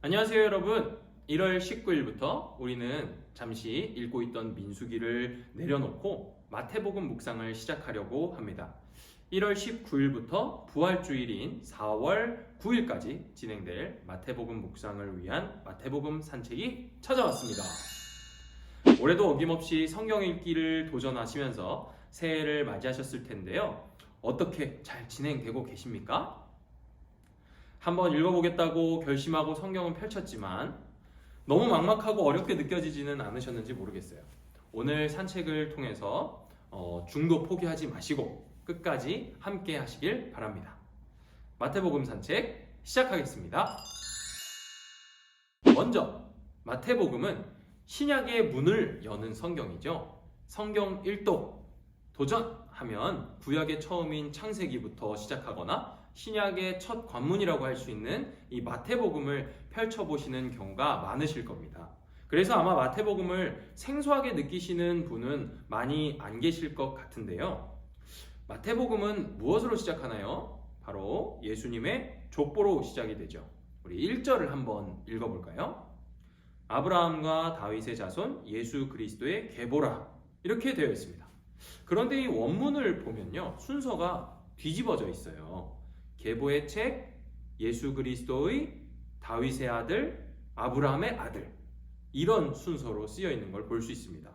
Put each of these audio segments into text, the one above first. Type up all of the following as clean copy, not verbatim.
안녕하세요 여러분. 1월 19일부터 우리는 잠시 읽고 있던 민수기를 내려놓고 마태복음 묵상을 시작하려고 합니다. 1월 19일부터 부활주일인 4월 9일까지 진행될 마태복음 묵상을 위한 마태복음 산책이 찾아왔습니다. 올해도 어김없이 성경 읽기를 도전하시면서 새해를 맞이하셨을 텐데요. 어떻게 잘 진행되고 계십니까? 한번 읽어보겠다고 결심하고 성경은 펼쳤지만 너무 막막하고 어렵게 느껴지지는 않으셨는지 모르겠어요. 오늘 산책을 통해서 중도 포기하지 마시고 끝까지 함께 하시길 바랍니다. 마태복음 산책 시작하겠습니다. 먼저 마태복음은 신약의 문을 여는 성경이죠. 성경 1도 도전하면 구약의 처음인 창세기부터 시작하거나 신약의 첫 관문이라고 할 수 있는 이 마태복음을 펼쳐보시는 경우가 많으실 겁니다. 그래서 아마 마태복음을 생소하게 느끼시는 분은 많이 안 계실 것 같은데요. 마태복음은 무엇으로 시작하나요? 바로 예수님의 족보로 시작이 되죠. 우리 1절을 한번 읽어볼까요? 아브라함과 다윗의 자손 예수 그리스도의 계보라, 이렇게 되어 있습니다. 그런데 이 원문을 보면요, 순서가 뒤집어져 있어요. 계보의 책, 예수 그리스도의, 다윗의 아들, 아브라함의 아들, 이런 순서로 쓰여 있는 걸 볼 수 있습니다.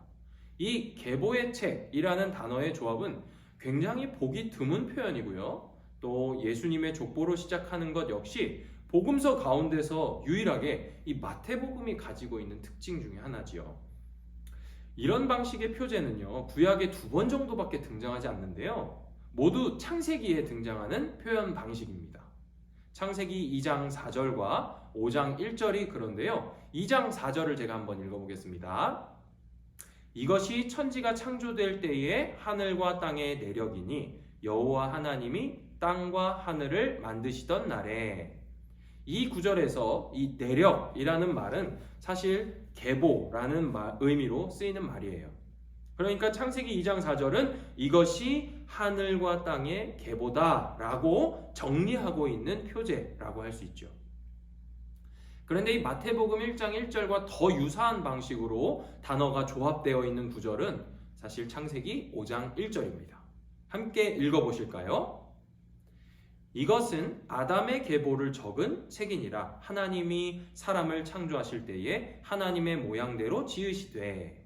이 계보의 책이라는 단어의 조합은 굉장히 보기 드문 표현이고요. 또 예수님의 족보로 시작하는 것 역시 복음서 가운데서 유일하게 이 마태복음이 가지고 있는 특징 중에 하나지요. 이런 방식의 표제는요, 구약에 2번 정도밖에 등장하지 않는데요. 모두 창세기에 등장하는 표현 방식입니다. 창세기 2장 4절과 5장 1절이 그런데요. 2장 4절을 제가 한번 읽어보겠습니다. 이것이 천지가 창조될 때에 하늘과 땅의 내력이니 여호와 하나님이 땅과 하늘을 만드시던 날에. 이 구절에서 이 내력이라는 말은 사실 계보라는 의미로 쓰이는 말이에요. 그러니까 창세기 2장 4절은 이것이 하늘과 땅의 계보다 라고 정리하고 있는 표제라고 할 수 있죠. 그런데 이 마태복음 1장 1절과 더 유사한 방식으로 단어가 조합되어 있는 구절은 사실 창세기 5장 1절입니다. 함께 읽어보실까요? 이것은 아담의 계보를 적은 책이니라. 하나님이 사람을 창조하실 때에 하나님의 모양대로 지으시되.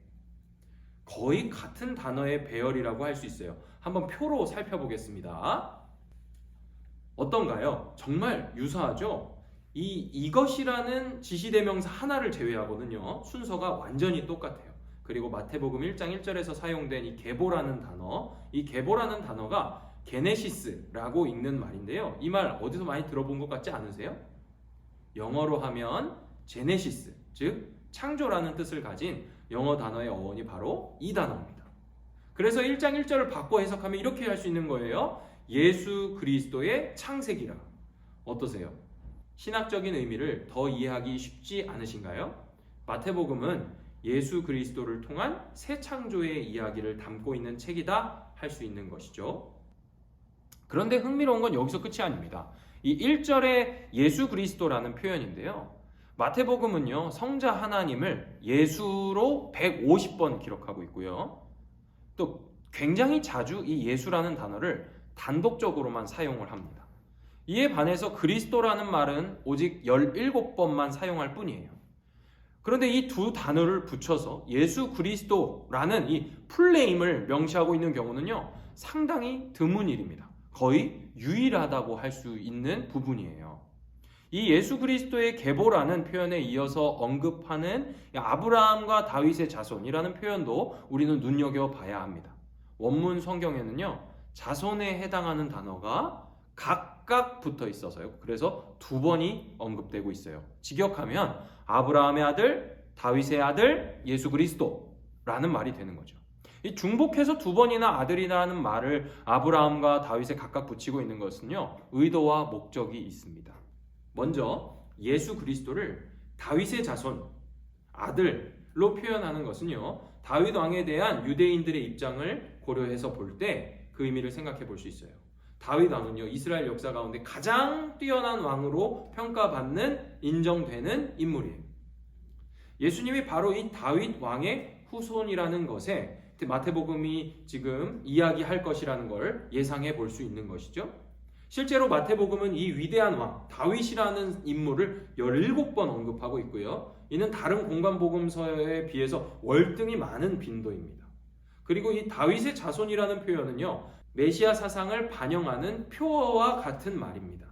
거의 같은 단어의 배열이라고 할 수 있어요. 한번 표로 살펴보겠습니다. 어떤가요? 정말 유사하죠? 이것이라는 지시대명사 하나를 제외하거든요. 순서가 완전히 똑같아요. 그리고 마태복음 1장 1절에서 사용된 이 계보라는 단어, 이 계보라는 단어가 게네시스라고 읽는 말인데요. 이 말 어디서 많이 들어본 것 같지 않으세요? 영어로 하면 제네시스, 즉 창조라는 뜻을 가진 영어 단어의 어원이 바로 이 단어입니다. 그래서 1장 1절을 바꿔 해석하면 이렇게 할 수 있는 거예요. 예수 그리스도의 창세기라. 어떠세요? 신학적인 의미를 더 이해하기 쉽지 않으신가요? 마태복음은 예수 그리스도를 통한 새 창조의 이야기를 담고 있는 책이다 할 수 있는 것이죠. 그런데 흥미로운 건 여기서 끝이 아닙니다. 이 1절에 예수 그리스도라는 표현인데요. 마태복음은요, 성자 하나님을 예수로 150번 기록하고 있고요. 또 굉장히 자주 이 예수라는 단어를 단독적으로만 사용을 합니다. 이에 반해서 그리스도라는 말은 오직 17번만 사용할 뿐이에요. 그런데 이 두 단어를 붙여서 예수 그리스도라는 이 풀네임을 명시하고 있는 경우는요, 상당히 드문 일입니다. 거의 유일하다고 할 수 있는 부분이에요. 이 예수 그리스도의 계보라는 표현에 이어서 언급하는 아브라함과 다윗의 자손이라는 표현도 우리는 눈여겨봐야 합니다. 원문 성경에는요, 자손에 해당하는 단어가 각각 붙어 있어서요. 그래서 2번이 언급되고 있어요. 직역하면 아브라함의 아들, 다윗의 아들, 예수 그리스도라는 말이 되는 거죠. 이 중복해서 2번이나 아들이라는 말을 아브라함과 다윗에 각각 붙이고 있는 것은요, 의도와 목적이 있습니다. 먼저 예수 그리스도를 다윗의 자손, 아들로 표현하는 것은요, 다윗 왕에 대한 유대인들의 입장을 고려해서 볼 때 그 의미를 생각해 볼 수 있어요. 다윗 왕은요, 이스라엘 역사 가운데 가장 뛰어난 왕으로 평가받는 인정되는 인물이에요. 예수님이 바로 이 다윗 왕의 후손이라는 것에 마태복음이 지금 이야기할 것이라는 걸 예상해 볼 수 있는 것이죠. 실제로 마태복음은 이 위대한 왕 다윗이라는 인물을 17번 언급하고 있고요. 이는 다른 공관복음서에 비해서 월등히 많은 빈도입니다. 그리고 이 다윗의 자손이라는 표현은요, 메시아 사상을 반영하는 표어와 같은 말입니다.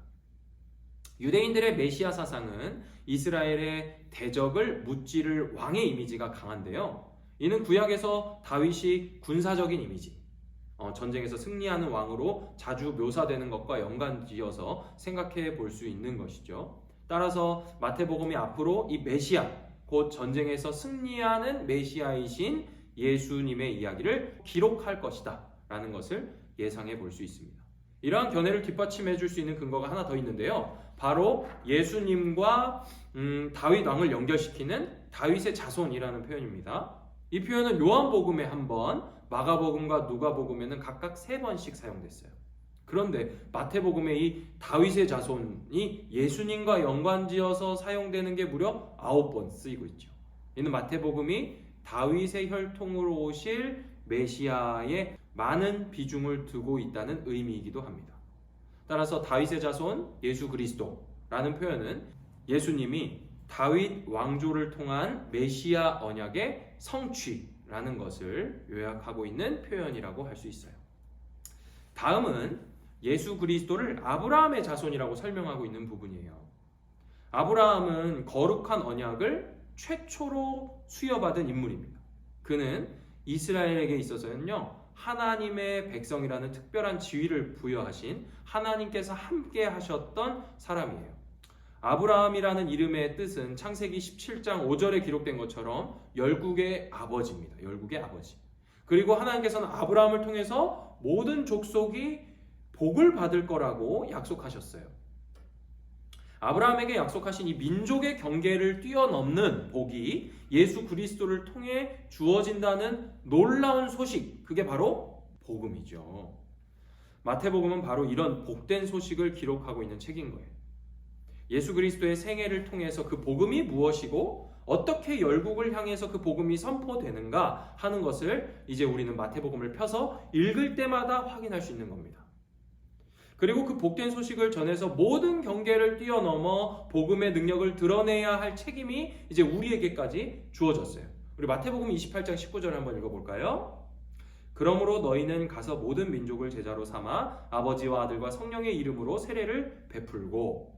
유대인들의 메시아 사상은 이스라엘의 대적을 무찌를 왕의 이미지가 강한데요. 이는 구약에서 다윗이 군사적인 이미지, 전쟁에서 승리하는 왕으로 자주 묘사되는 것과 연관지어서 생각해 볼 수 있는 것이죠. 따라서 마태복음이 앞으로 이 메시아, 곧 전쟁에서 승리하는 메시아이신 예수님의 이야기를 기록할 것이다 라는 것을 예상해 볼 수 있습니다. 이러한 견해를 뒷받침해 줄 수 있는 근거가 하나 더 있는데요. 바로 예수님과 다윗 왕을 연결시키는 다윗의 자손이라는 표현입니다. 이 표현은 요한복음에 한 번, 마가복음과 누가복음에는 각각 3번씩 사용됐어요. 그런데 마태복음에 이 다윗의 자손이 예수님과 연관지어서 사용되는 게 무려 9번 쓰이고 있죠. 이는 마태복음이 다윗의 혈통으로 오실 메시아에 많은 비중을 두고 있다는 의미이기도 합니다. 따라서 다윗의 자손 예수 그리스도라는 표현은 예수님이 다윗 왕조를 통한 메시아 언약의 성취라는 것을 요약하고 있는 표현이라고 할 수 있어요. 다음은 예수 그리스도를 아브라함의 자손이라고 설명하고 있는 부분이에요. 아브라함은 거룩한 언약을 최초로 수여받은 인물입니다. 그는 이스라엘에게 있어서는요, 하나님의 백성이라는 특별한 지위를 부여하신 하나님께서 함께 하셨던 사람이에요. 아브라함이라는 이름의 뜻은 창세기 17장 5절에 기록된 것처럼 열국의 아버지입니다. 열국의 아버지. 그리고 하나님께서는 아브라함을 통해서 모든 족속이 복을 받을 거라고 약속하셨어요. 아브라함에게 약속하신 이 민족의 경계를 뛰어넘는 복이 예수 그리스도를 통해 주어진다는 놀라운 소식, 그게 바로 복음이죠. 마태복음은 바로 이런 복된 소식을 기록하고 있는 책인 거예요. 예수 그리스도의 생애를 통해서 그 복음이 무엇이고 어떻게 열국을 향해서 그 복음이 선포되는가 하는 것을 이제 우리는 마태복음을 펴서 읽을 때마다 확인할 수 있는 겁니다. 그리고 그 복된 소식을 전해서 모든 경계를 뛰어넘어 복음의 능력을 드러내야 할 책임이 이제 우리에게까지 주어졌어요. 우리 마태복음 28장 19절을 한번 읽어볼까요? 그러므로 너희는 가서 모든 민족을 제자로 삼아 아버지와 아들과 성령의 이름으로 세례를 베풀고,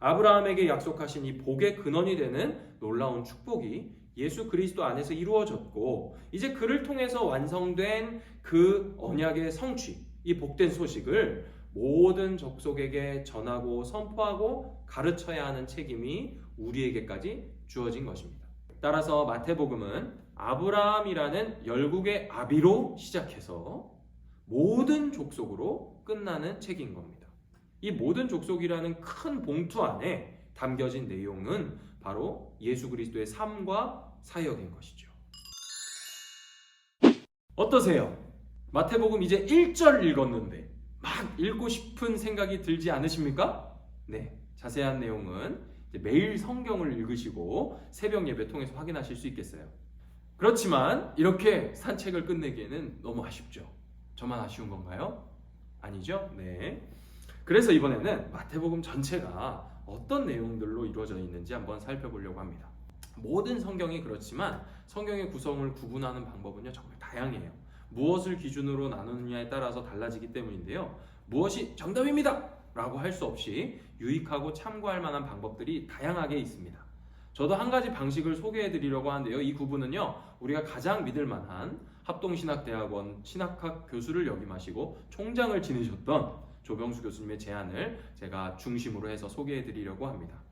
아브라함에게 약속하신 이 복의 근원이 되는 놀라운 축복이 예수 그리스도 안에서 이루어졌고, 이제 그를 통해서 완성된 그 언약의 성취, 이 복된 소식을 모든 족속에게 전하고 선포하고 가르쳐야 하는 책임이 우리에게까지 주어진 것입니다. 따라서 마태복음은 아브라함이라는 열국의 아비로 시작해서 모든 족속으로 끝나는 책인 겁니다. 이 모든 족속이라는 큰 봉투 안에 담겨진 내용은 바로 예수 그리스도의 삶과 사역인 것이죠. 어떠세요? 마태복음 이제 1절 읽었는데 막 읽고 싶은 생각이 들지 않으십니까? 네, 자세한 내용은 이제 매일 성경을 읽으시고 새벽 예배 통해서 확인하실 수 있겠어요. 그렇지만 이렇게 산책을 끝내기에는 너무 아쉽죠. 저만 아쉬운 건가요? 아니죠? 네. 그래서 이번에는 마태복음 전체가 어떤 내용들로 이루어져 있는지 한번 살펴보려고 합니다. 모든 성경이 그렇지만 성경의 구성을 구분하는 방법은요, 정말 다양해요. 무엇을 기준으로 나누느냐에 따라서 달라지기 때문인데요. 무엇이 정답입니다! 라고 할 수 없이 유익하고 참고할 만한 방법들이 다양하게 있습니다. 저도 한 가지 방식을 소개해 드리려고 하는데요. 이 구분은요, 우리가 가장 믿을 만한 합동신학대학원 신학학 교수를 역임하시고 총장을 지내셨던 조병수 교수님의 제안을 제가 중심으로 해서 소개해 드리려고 합니다.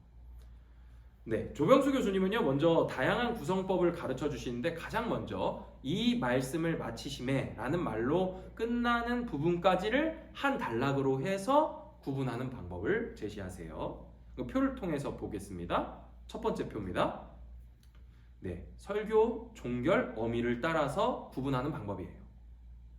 네, 조병수 교수님은요, 먼저 다양한 구성법을 가르쳐 주시는데 가장 먼저 이 말씀을 마치심에 라는 말로 끝나는 부분까지를 한 단락으로 해서 구분하는 방법을 제시하세요. 그 표를 통해서 보겠습니다. 첫 번째 표입니다. 네, 설교, 종결, 어미를 따라서 구분하는 방법이에요.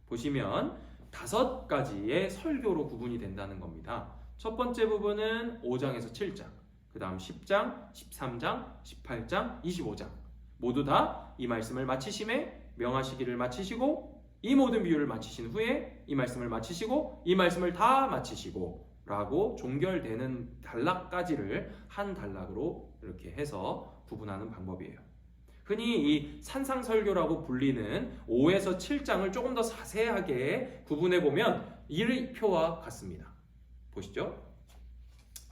보시면 5가지의 설교로 구분이 된다는 겁니다. 첫 번째 부분은 5장에서 7장, 그 다음 10장, 13장, 18장, 25장 모두 다 이 말씀을 마치심에 명하시기를 마치시고 이 모든 비유를 마치신 후에 이 말씀을 마치시고 이 말씀을 다 마치시고 라고 종결되는 단락까지를 한 단락으로 이렇게 해서 구분하는 방법이에요. 흔히 이 산상설교라고 불리는 5에서 7장을 조금 더 자세하게 구분해보면 이 표와 같습니다. 보시죠.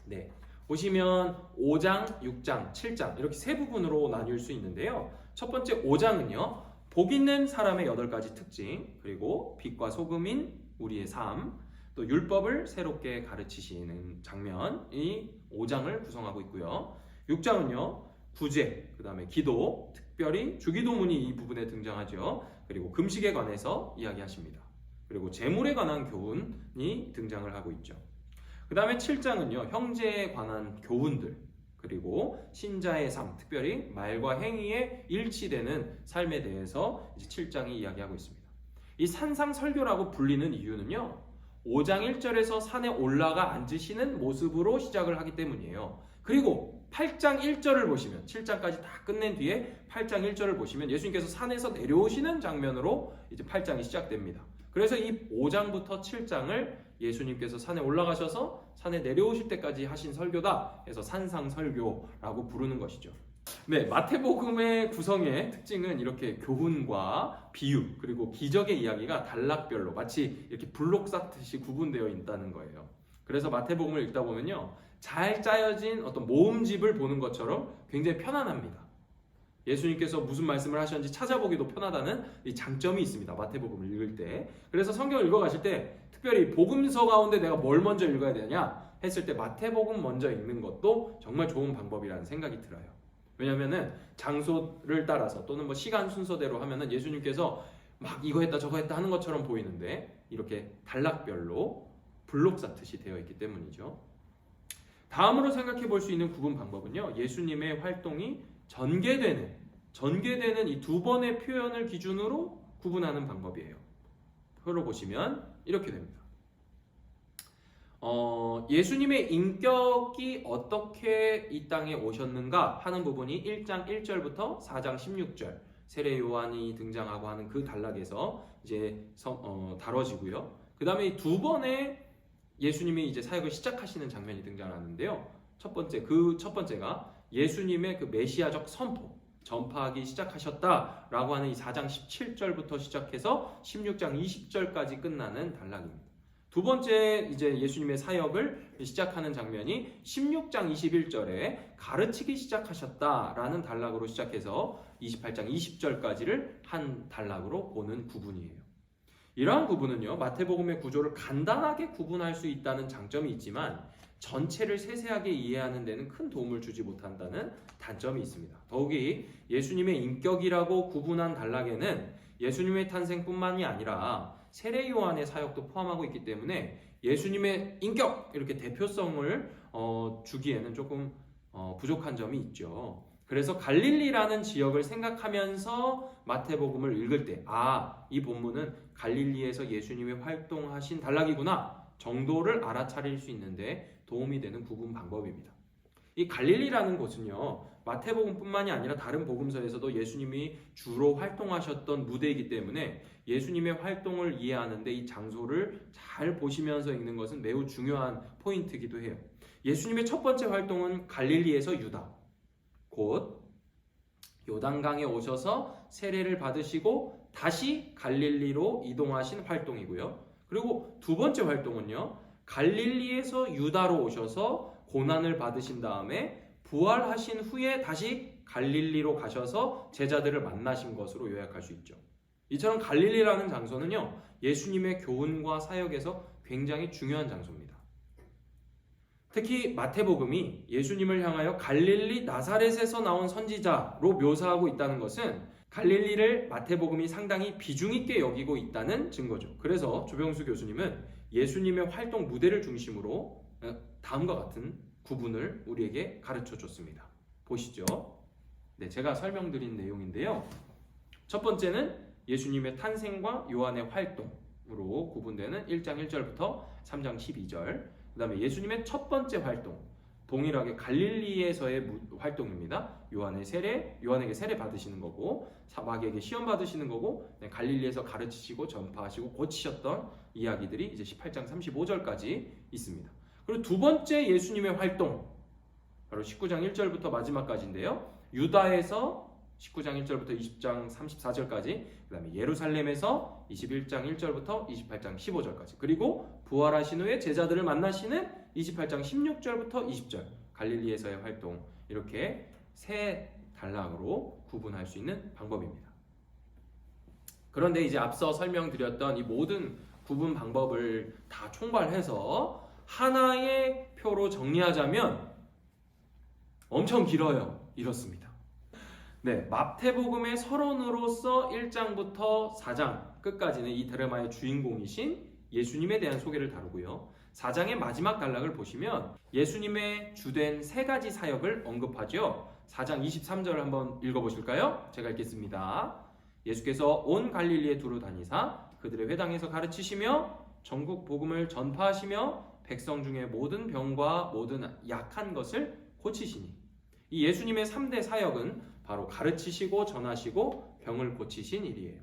네, 보시면 5장, 6장, 7장 이렇게 세 부분으로 나뉠 수 있는데요. 첫 번째 5장은요. 복 있는 사람의 8가지 특징, 그리고 빛과 소금인 우리의 삶, 또 율법을 새롭게 가르치시는 장면이 5장을 구성하고 있고요. 6장은요. 구제, 그 다음에 기도, 특별히 주기도문이 이 부분에 등장하죠. 그리고 금식에 관해서 이야기하십니다. 그리고 재물에 관한 교훈이 등장을 하고 있죠. 그 다음에 7장은요. 형제에 관한 교훈들, 그리고 신자의 삶, 특별히 말과 행위에 일치되는 삶에 대해서 이제 7장이 이야기하고 있습니다. 이 산상설교라고 불리는 이유는요. 5장 1절에서 산에 올라가 앉으시는 모습으로 시작을 하기 때문이에요. 그리고 8장 1절을 보시면 7장까지 다 끝낸 뒤에 8장 1절을 보시면 예수님께서 산에서 내려오시는 장면으로 이제 8장이 시작됩니다. 그래서 이 5장부터 7장을 예수님께서 산에 올라가셔서 산에 내려오실 때까지 하신 설교다 해서 산상설교라고 부르는 것이죠. 네, 마태복음의 구성의 특징은 이렇게 교훈과 비유 그리고 기적의 이야기가 단락별로 마치 이렇게 블록 쌓듯이 구분되어 있다는 거예요. 그래서 마태복음을 읽다 보면요, 잘 짜여진 어떤 모음집을 보는 것처럼 굉장히 편안합니다. 예수님께서 무슨 말씀을 하셨는지 찾아보기도 편하다는 이 장점이 있습니다. 마태복음을 읽을 때. 그래서 성경을 읽어가실 때 특별히 복음서 가운데 내가 뭘 먼저 읽어야 되냐 했을 때 마태복음 먼저 읽는 것도 정말 좋은 방법이라는 생각이 들어요. 왜냐하면 장소를 따라서 또는 뭐 시간 순서대로 하면은 예수님께서 막 이거 했다 저거 했다 하는 것처럼 보이는데 이렇게 단락별로 블록 쌓듯이 되어 있기 때문이죠. 다음으로 생각해 볼 수 있는 구분 방법은요. 예수님의 활동이 전개되는 이 두 번의 표현을 기준으로 구분하는 방법이에요. 표로 보시면 이렇게 됩니다. 예수님의 인격이 어떻게 이 땅에 오셨는가 하는 부분이 1장 1절부터 4장 16절 세례 요한이 등장하고 하는 그 단락에서 이제 다뤄지고요. 그 다음에 이 두 번의 예수님이 이제 사역을 시작하시는 장면이 등장하는데요. 첫 번째가 예수님의 그 메시아적 선포, 전파하기 시작하셨다라고 하는 이 4장 17절부터 시작해서 16장 20절까지 끝나는 단락입니다. 두 번째 이제 예수님의 사역을 시작하는 장면이 16장 21절에 가르치기 시작하셨다라는 단락으로 시작해서 28장 20절까지를 한 단락으로 보는 구분이에요. 이러한 구분은요, 마태복음의 구조를 간단하게 구분할 수 있다는 장점이 있지만 전체를 세세하게 이해하는 데는 큰 도움을 주지 못한다는 단점이 있습니다. 더욱이 예수님의 인격이라고 구분한 단락에는 예수님의 탄생뿐만이 아니라 세례 요한의 사역도 포함하고 있기 때문에 예수님의 인격 이렇게 대표성을 주기에는 조금 부족한 점이 있죠. 그래서 갈릴리라는 지역을 생각하면서 마태복음을 읽을 때 이 본문은 갈릴리에서 예수님이 활동하신 단락이구나 정도를 알아차릴 수 있는데 도움이 되는 구분 방법입니다. 이 갈릴리라는 곳은요, 마태복음뿐만이 아니라 다른 복음서에서도 예수님이 주로 활동하셨던 무대이기 때문에 예수님의 활동을 이해하는데 이 장소를 잘 보시면서 읽는 것은 매우 중요한 포인트이기도 해요. 예수님의 첫 번째 활동은 갈릴리에서 유다, 곧 요단강에 오셔서 세례를 받으시고 다시 갈릴리로 이동하신 활동이고요. 그리고 두 번째 활동은요, 갈릴리에서 유다로 오셔서 고난을 받으신 다음에 부활하신 후에 다시 갈릴리로 가셔서 제자들을 만나신 것으로 요약할 수 있죠. 이처럼 갈릴리라는 장소는요, 예수님의 교훈과 사역에서 굉장히 중요한 장소입니다. 특히 마태복음이 예수님을 향하여 갈릴리 나사렛에서 나온 선지자로 묘사하고 있다는 것은 갈릴리를 마태복음이 상당히 비중 있게 여기고 있다는 증거죠. 그래서 조병수 교수님은 예수님의 활동 무대를 중심으로 다음과 같은 구분을 우리에게 가르쳐 줬습니다. 보시죠. 네, 제가 설명드린 내용인데요. 첫 번째는 예수님의 탄생과 요한의 활동으로 구분되는 1장 1절부터 3장 12절. 그 다음에 예수님의 첫 번째 활동, 동일하게 갈릴리에서의 활동입니다. 요한에게 세례 받으시는 거고 마귀에게 시험 받으시는 거고 갈릴리에서 가르치시고 전파하시고 고치셨던 이야기들이 이제 18장 35절까지 있습니다. 그리고 두 번째 예수님의 활동 바로 19장 1절부터 마지막까지인데요. 유다에서 19장 1절부터 20장 34절까지, 그 다음에 예루살렘에서 21장 1절부터 28장 15절까지, 그리고 부활하신 후에 제자들을 만나시는 28장 16절부터 20절, 갈릴리에서의 활동, 이렇게 세 단락으로 구분할 수 있는 방법입니다. 그런데 이제 앞서 설명드렸던 이 모든 구분 방법을 다 총괄해서 하나의 표로 정리하자면 엄청 길어요. 이렇습니다. 네, 마태복음의 서론으로서 1장부터 4장 끝까지는 이 드라마의 주인공이신 예수님에 대한 소개를 다루고요. 4장의 마지막 단락을 보시면 예수님의 주된 세 가지 사역을 언급하죠. 4장 23절을 한번 읽어보실까요? 제가 읽겠습니다. 예수께서 온 갈릴리에 두루 다니사 그들의 회당에서 가르치시며 전국 복음을 전파하시며 백성 중에 모든 병과 모든 약한 것을 고치시니. 이 예수님의 3대 사역은 바로 가르치시고 전하시고 병을 고치신 일이에요.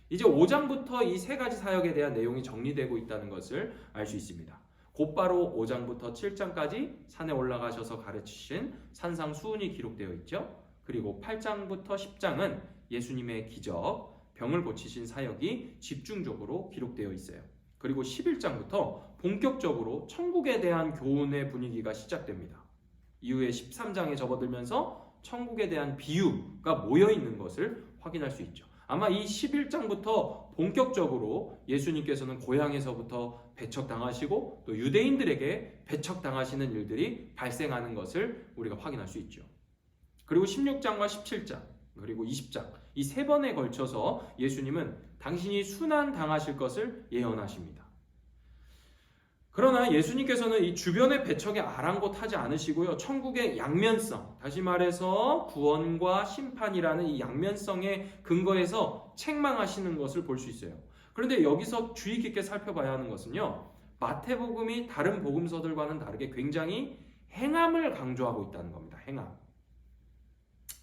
이제 5장부터 이 세 가지 사역에 대한 내용이 정리되고 있다는 것을 알 수 있습니다. 곧바로 5장부터 7장까지 산에 올라가셔서 가르치신 산상 수훈이 기록되어 있죠. 그리고 8장부터 10장은 예수님의 기적, 병을 고치신 사역이 집중적으로 기록되어 있어요. 그리고 11장부터 본격적으로 천국에 대한 교훈의 분위기가 시작됩니다. 이후에 13장에 접어들면서 천국에 대한 비유가 모여있는 것을 확인할 수 있죠. 아마 이 11장부터 본격적으로 예수님께서는 고향에서부터 배척당하시고 또 유대인들에게 배척당하시는 일들이 발생하는 것을 우리가 확인할 수 있죠. 그리고 16장과 17장 그리고 20장 이 세 번에 걸쳐서 예수님은 당신이 순환당하실 것을 예언하십니다. 그러나 예수님께서는 이 주변의 배척에 아랑곳하지 않으시고요. 천국의 양면성, 다시 말해서 구원과 심판이라는 이 양면성의 근거에서 책망하시는 것을 볼 수 있어요. 그런데 여기서 주의 깊게 살펴봐야 하는 것은요. 마태복음이 다른 복음서들과는 다르게 굉장히 행함을 강조하고 있다는 겁니다. 행함.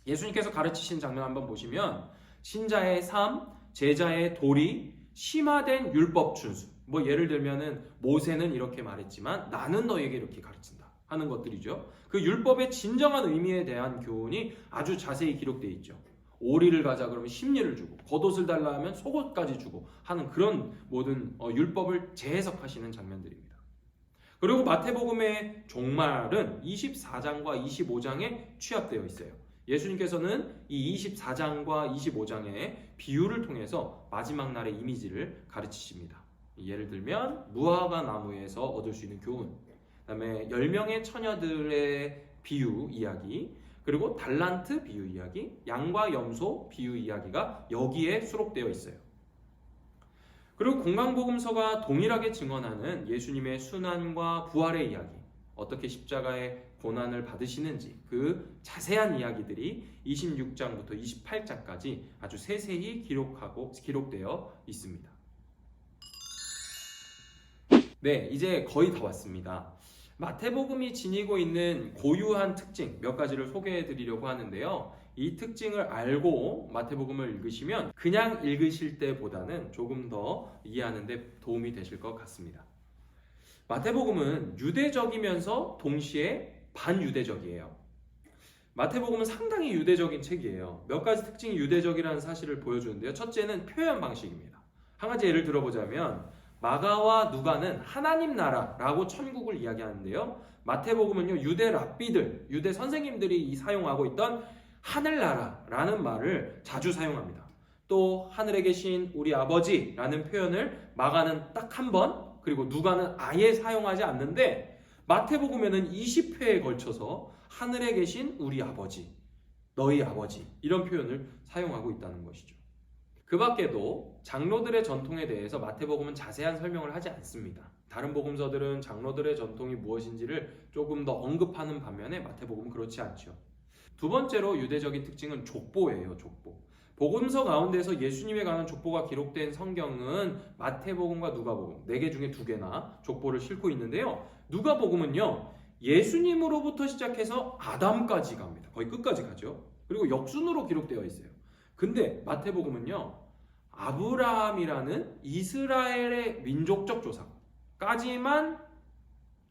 예수님께서 가르치신 장면 한번 보시면 신자의 삶, 제자의 도리, 심화된 율법 준수. 뭐 예를 들면은 모세는 이렇게 말했지만 나는 너에게 이렇게 가르친다 하는 것들이죠. 그 율법의 진정한 의미에 대한 교훈이 아주 자세히 기록되어 있죠. 오리를 가자 그러면 심리를 주고 겉옷을 달라 하면 속옷까지 주고 하는 그런 모든 율법을 재해석하시는 장면들입니다. 그리고 마태복음의 종말은 24장과 25장에 취합되어 있어요. 예수님께서는 이 24장과 25장의 비유를 통해서 마지막 날의 이미지를 가르치십니다. 예를 들면 무화과 나무에서 얻을 수 있는 교훈, 그다음에 10명의 처녀들의 비유 이야기, 그리고 달란트 비유 이야기, 양과 염소 비유 이야기가 여기에 수록되어 있어요. 그리고 공강복음서가 동일하게 증언하는 예수님의 순환과 부활의 이야기, 어떻게 십자가의 고난을 받으시는지 그 자세한 이야기들이 26장부터 28장까지 아주 세세히 기록되어 있습니다. 네, 이제 거의 다 왔습니다. 마태복음이 지니고 있는 고유한 특징 몇 가지를 소개해 드리려고 하는데요. 이 특징을 알고 마태복음을 읽으시면 그냥 읽으실 때보다는 조금 더 이해하는 데 도움이 되실 것 같습니다. 마태복음은 유대적이면서 동시에 반유대적이에요. 마태복음은 상당히 유대적인 책이에요. 몇 가지 특징이 유대적이라는 사실을 보여주는데요. 첫째는 표현 방식입니다. 한 가지 예를 들어보자면 마가와 누가는 하나님 나라라고 천국을 이야기하는데요. 마태복음은요, 유대 랍비들, 유대 선생님들이 사용하고 있던 하늘나라라는 말을 자주 사용합니다. 또 하늘에 계신 우리 아버지라는 표현을 마가는 딱 한 번, 그리고 누가는 아예 사용하지 않는데 마태복음에는 20회에 걸쳐서 하늘에 계신 우리 아버지, 너희 아버지 이런 표현을 사용하고 있다는 것이죠. 그 밖에도 장로들의 전통에 대해서 마태복음은 자세한 설명을 하지 않습니다. 다른 복음서들은 장로들의 전통이 무엇인지를 조금 더 언급하는 반면에 마태복음은 그렇지 않죠. 두 번째로 유대적인 특징은 족보예요. 족보. 복음서 가운데서 예수님에 관한 족보가 기록된 성경은 마태복음과 누가복음 4개 중에 2개나 족보를 싣고 있는데요. 누가복음은요. 예수님으로부터 시작해서 아담까지 갑니다. 거의 끝까지 가죠. 그리고 역순으로 기록되어 있어요. 근데 마태복음은요, 아브라함이라는 이스라엘의 민족적 조상까지만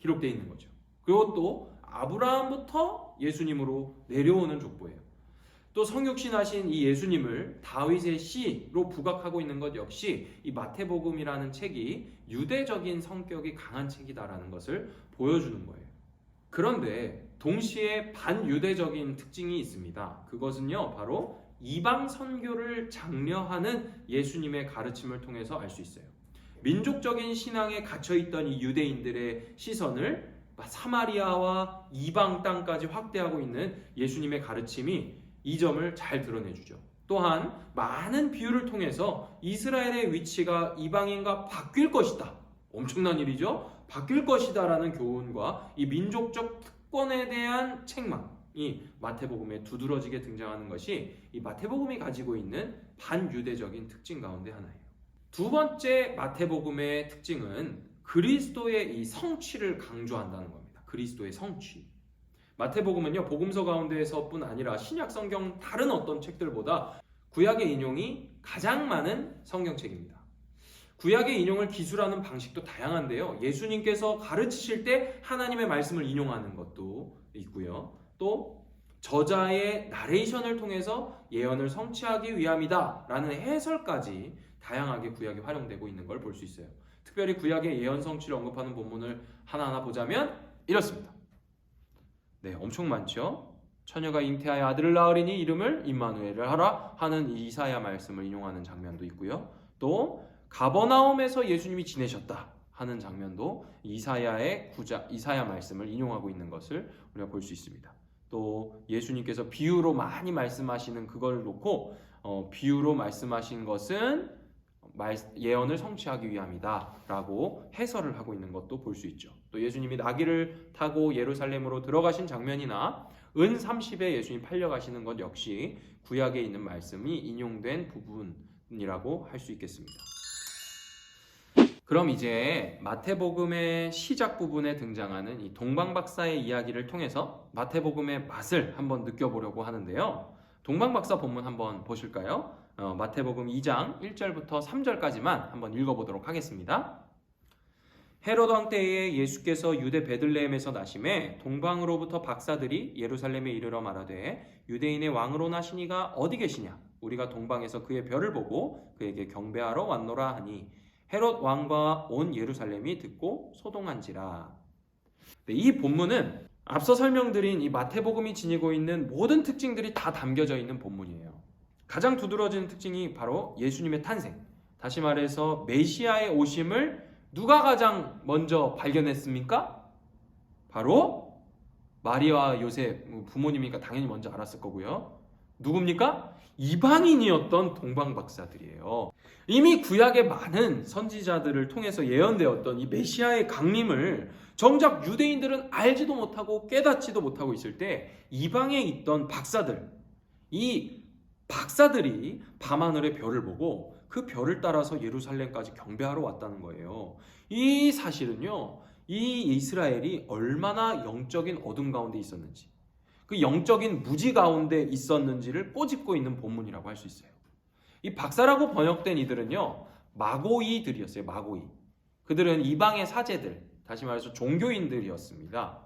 기록되어 있는 거죠. 그리고 또 아브라함부터 예수님으로 내려오는 족보예요. 또 성육신하신 이 예수님을 다윗의 씨로 부각하고 있는 것 역시 이 마태복음이라는 책이 유대적인 성격이 강한 책이다라는 것을 보여주는 거예요. 그런데 동시에 반유대적인 특징이 있습니다. 그것은요, 바로 이방 선교를 장려하는 예수님의 가르침을 통해서 알 수 있어요. 민족적인 신앙에 갇혀있던 이 유대인들의 시선을 사마리아와 이방 땅까지 확대하고 있는 예수님의 가르침이 이 점을 잘 드러내주죠. 또한 많은 비유를 통해서 이스라엘의 위치가 이방인과 바뀔 것이다. 엄청난 일이죠. 바뀔 것이다 라는 교훈과 이 민족적 특권에 대한 책망이 마태복음에 두드러지게 등장하는 것이 이 마태복음이 가지고 있는 반유대적인 특징 가운데 하나예요. 두 번째 마태복음의 특징은 그리스도의 이 성취를 강조한다는 겁니다. 그리스도의 성취. 마태복음은요, 복음서 가운데에서뿐 아니라 신약 성경 다른 어떤 책들보다 구약의 인용이 가장 많은 성경책입니다. 구약의 인용을 기술하는 방식도 다양한데요. 예수님께서 가르치실 때 하나님의 말씀을 인용하는 것도 있고요. 또 저자의 나레이션을 통해서 예언을 성취하기 위함이다 라는 해설까지 다양하게 구약에 활용되고 있는 걸 볼 수 있어요. 특별히 구약의 예언 성취를 언급하는 본문을 하나하나 보자면 이렇습니다. 네, 엄청 많죠. 처녀가 잉태하여 아들을 낳으리니 이름을 임마누엘을 하라 하는 이사야 말씀을 인용하는 장면도 있고요. 또 가버나움에서 예수님이 지내셨다 하는 장면도 이사야의 이사야 말씀을 인용하고 있는 것을 우리가 볼 수 있습니다. 또 예수님께서 비유로 많이 말씀하시는 그걸 놓고 비유로 말씀하신 것은 예언을 성취하기 위함이다 라고 해설을 하고 있는 것도 볼 수 있죠. 또 예수님이 나귀를 타고 예루살렘으로 들어가신 장면이나 은 30에 예수님 팔려가시는 것 역시 구약에 있는 말씀이 인용된 부분이라고 할 수 있겠습니다. 그럼 이제 마태복음의 시작 부분에 등장하는 이 동방박사의 이야기를 통해서 마태복음의 맛을 한번 느껴보려고 하는데요. 동방박사 본문 한번 보실까요? 마태복음 2장 1절부터 3절까지만 한번 읽어보도록 하겠습니다. 헤롯 왕 때에 예수께서 유대 베들레헴에서 나심에 동방으로부터 박사들이 예루살렘에 이르러 말하되 유대인의 왕으로 나시니가 어디 계시냐? 우리가 동방에서 그의 별을 보고 그에게 경배하러 왔노라 하니 헤롯 왕과 온 예루살렘이 듣고 소동한지라. 네, 이 본문은 앞서 설명드린 이 마태복음이 지니고 있는 모든 특징들이 다 담겨져 있는 본문이에요. 가장 두드러지는 특징이 바로 예수님의 탄생, 다시 말해서 메시아의 오심을 누가 가장 먼저 발견했습니까? 바로 마리아와 요셉 부모님이니까 당연히 먼저 알았을 거고요. 누굽니까? 이방인이었던 동방박사들이에요. 이미 구약의 많은 선지자들을 통해서 예언되었던 이 메시아의 강림을 정작 유대인들은 알지도 못하고 깨닫지도 못하고 있을 때 이방에 있던 박사들, 이 박사들이 밤하늘의 별을 보고 그 별을 따라서 예루살렘까지 경배하러 왔다는 거예요. 이 사실은요, 이 이스라엘이 얼마나 영적인 어둠 가운데 있었는지, 그 영적인 무지 가운데 있었는지를 꼬집고 있는 본문이라고 할 수 있어요. 이 박사라고 번역된 이들은요, 마고이들이었어요. 마고이. 그들은 이방의 사제들, 다시 말해서 종교인들이었습니다.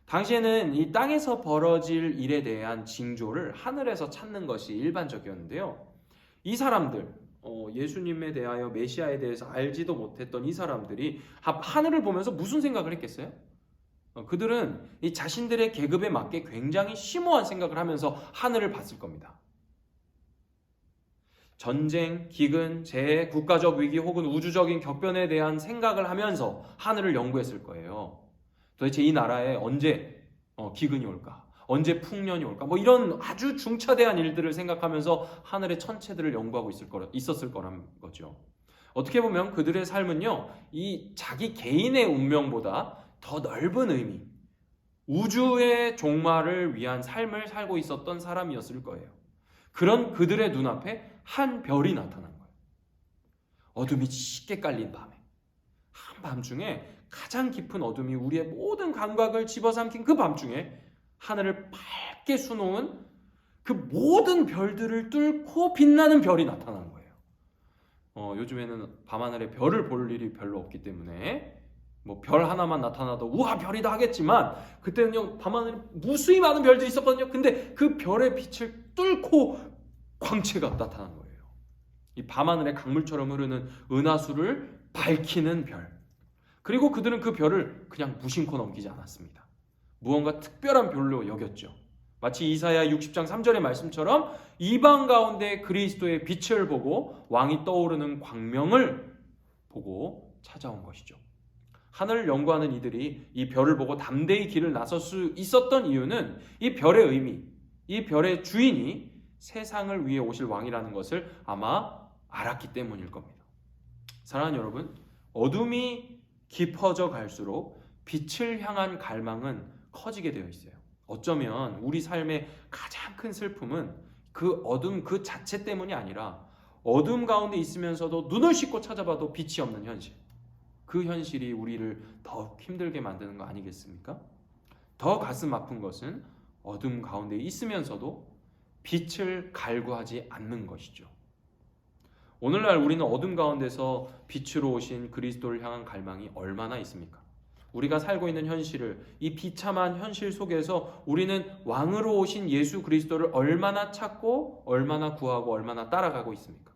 당시에는 이 땅에서 벌어질 일에 대한 징조를 하늘에서 찾는 것이 일반적이었는데요. 이 사람들, 예수님에 대하여 메시아에 대해서 알지도 못했던 이 사람들이 하늘을 보면서 무슨 생각을 했겠어요? 그들은 이 자신들의 계급에 맞게 굉장히 심오한 생각을 하면서 하늘을 봤을 겁니다. 전쟁, 기근, 재해, 국가적 위기 혹은 우주적인 격변에 대한 생각을 하면서 하늘을 연구했을 거예요. 도대체 이 나라에 언제 기근이 올까? 언제 풍년이 올까? 뭐 이런 아주 중차대한 일들을 생각하면서 하늘의 천체들을 연구하고 있었을 거란 거죠. 어떻게 보면 그들의 삶은요, 이 자기 개인의 운명보다 더 넓은 의미, 우주의 종말을 위한 삶을 살고 있었던 사람이었을 거예요. 그런 그들의 눈앞에 한 별이 나타난 거예요. 어둠이 짙게 깔린 밤에, 한밤중에 가장 깊은 어둠이 우리의 모든 감각을 집어삼킨 그 밤중에 하늘을 밝게 수놓은 그 모든 별들을 뚫고 빛나는 별이 나타나는 거예요. 요즘에는 밤하늘에 별을 볼 일이 별로 없기 때문에 뭐 별 하나만 나타나도 우와 별이다 하겠지만, 그때는요 밤하늘에 무수히 많은 별들이 있었거든요. 근데 그 별의 빛을 뚫고 광채가 나타난 거예요. 이 밤하늘의 강물처럼 흐르는 은하수를 밝히는 별. 그리고 그들은 그 별을 그냥 무심코 넘기지 않았습니다. 무언가 특별한 별로 여겼죠. 마치 이사야 60장 3절의 말씀처럼 이방 가운데 그리스도의 빛을 보고 왕이 떠오르는 광명을 보고 찾아온 것이죠. 하늘을 연구하는 이들이 이 별을 보고 담대히 길을 나설 수 있었던 이유는 이 별의 의미, 이 별의 주인이 세상을 위해 오실 왕이라는 것을 아마 알았기 때문일 겁니다. 사랑하는 여러분, 어둠이 깊어져 갈수록 빛을 향한 갈망은 커지게 되어 있어요. 어쩌면 우리 삶의 가장 큰 슬픔은 그 어둠 그 자체 때문이 아니라 어둠 가운데 있으면서도 눈을 씻고 찾아봐도 빛이 없는 현실, 그 현실이 우리를 더욱 힘들게 만드는 거 아니겠습니까? 더 가슴 아픈 것은 어둠 가운데 있으면서도 빛을 갈구하지 않는 것이죠. 오늘날 우리는 어둠 가운데서 빛으로 오신 그리스도를 향한 갈망이 얼마나 있습니까? 우리가 살고 있는 현실을, 이 비참한 현실 속에서 우리는 왕으로 오신 예수 그리스도를 얼마나 찾고 얼마나 구하고 얼마나 따라가고 있습니까?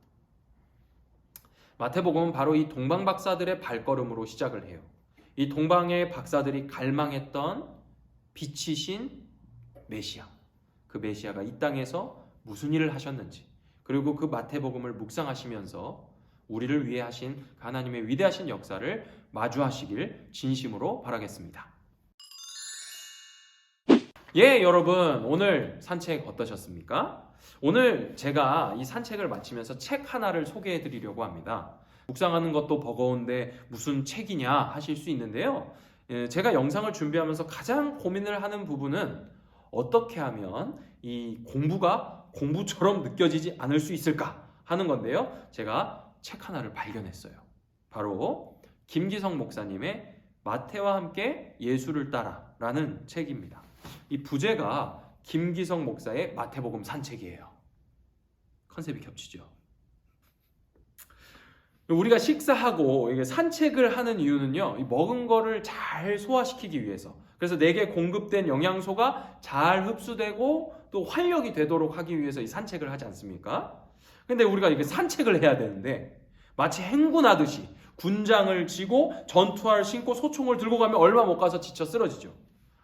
마태복음은 바로 이 동방 박사들의 발걸음으로 시작을 해요. 이 동방의 박사들이 갈망했던 빛이신 메시아, 그 메시아가 이 땅에서 무슨 일을 하셨는지, 그리고 그 마태복음을 묵상하시면서 우리를 위해 하신 하나님의 위대하신 역사를 마주하시길 진심으로 바라겠습니다. 예, 여러분, 오늘 산책 어떠셨습니까? 오늘 제가 이 산책을 마치면서 책 하나를 소개해 드리려고 합니다. 묵상하는 것도 버거운데 무슨 책이냐 하실 수 있는데요. 제가 영상을 준비하면서 가장 고민을 하는 부분은 어떻게 하면 이 공부가 공부처럼 느껴지지 않을 수 있을까 하는 건데요. 제가 책 하나를 발견했어요. 바로 김기성 목사님의 마태와 함께 예수를 따라 라는 책입니다. 이 부제가 김기성 목사의 마태복음 산책이에요. 컨셉이 겹치죠. 우리가 식사하고 이게 산책을 하는 이유는요, 먹은 거를 잘 소화시키기 위해서, 그래서 내게 공급된 영양소가 잘 흡수되고 또 활력이 되도록 하기 위해서 이 산책을 하지 않습니까? 근데 우리가 이게 산책을 해야 되는데 마치 행군하듯이 군장을 쥐고 전투화를 신고 소총을 들고 가면 얼마 못 가서 지쳐 쓰러지죠.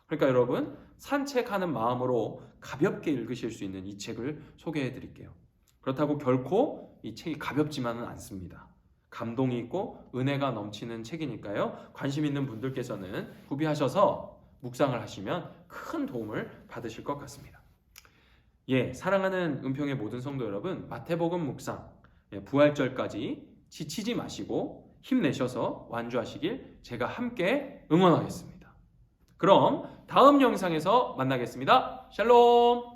그러니까 여러분, 산책하는 마음으로 가볍게 읽으실 수 있는 이 책을 소개해 드릴게요. 그렇다고 결코 이 책이 가볍지만은 않습니다. 감동이 있고 은혜가 넘치는 책이니까요. 관심 있는 분들께서는 구비하셔서 묵상을 하시면 큰 도움을 받으실 것 같습니다. 예, 사랑하는 은평의 모든 성도 여러분, 마태복음 묵상 부활절까지 지치지 마시고 힘내셔서 완주하시길 제가 함께 응원하겠습니다. 그럼 다음 영상에서 만나겠습니다. 샬롬!